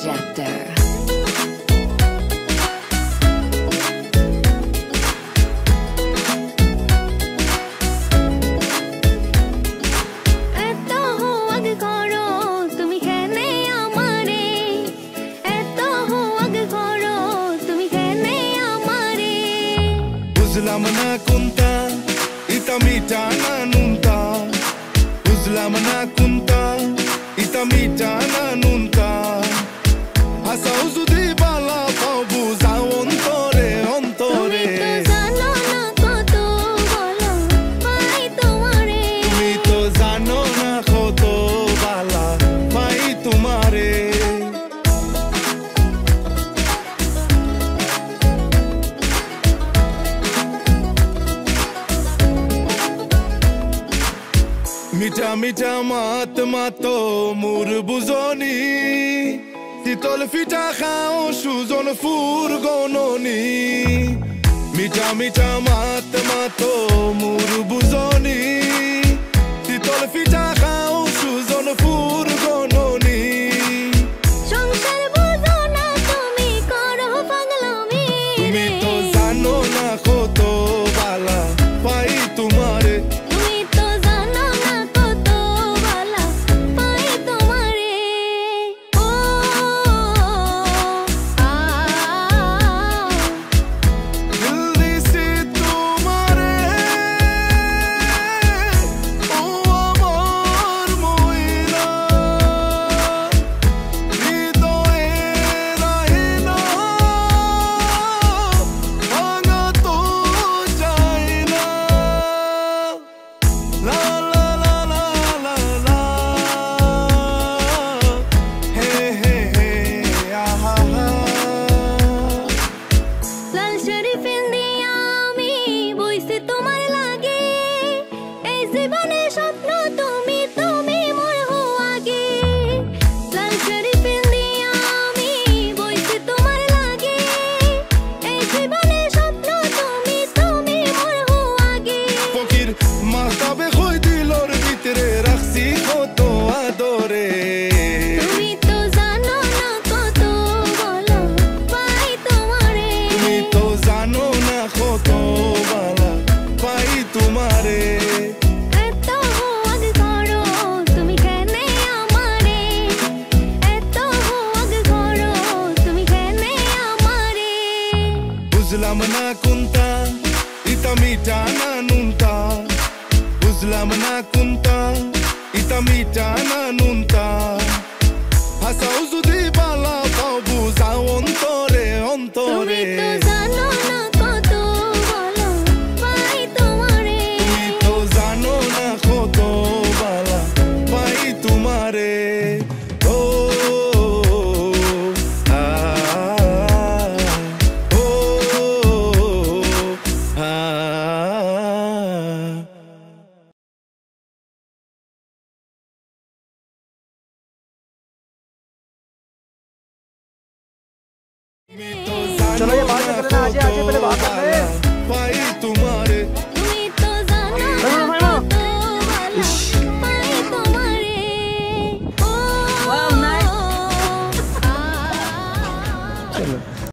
Projector. বুঝলাম না কোনটা ইতা মিটা না নুনটা বুঝলাম না কোনটা ইতা মিটা না নুনটা হাসাও যদি বালা পাও বুঝাও অন্তরে অন্তরে তুমি তো জানো না কত বালা পাই তোমারে মিঠা মিঠা মাত মাতো মুর বুঝনি শীতল ফিটা খাও সুজন ফুর গননি মিঠা মিঠা মাত মাতো মুর বুঝনি শীতল ফিটা খাও সুজন ফুর গননি তুমি তো জানো না কত বালা পাই তোমারে বুঝলাম না কোনটা ইতা মিটা না নুনটা বুঝলাম না কোনটা ইতা মিটা না নুনটা হাসাও যদি বালা পাও বুঝাও অন্তরে অন্তরে তুমি তো জানো না কত বালা পাই তোমারে चलो ये बात कर लेना आज पहले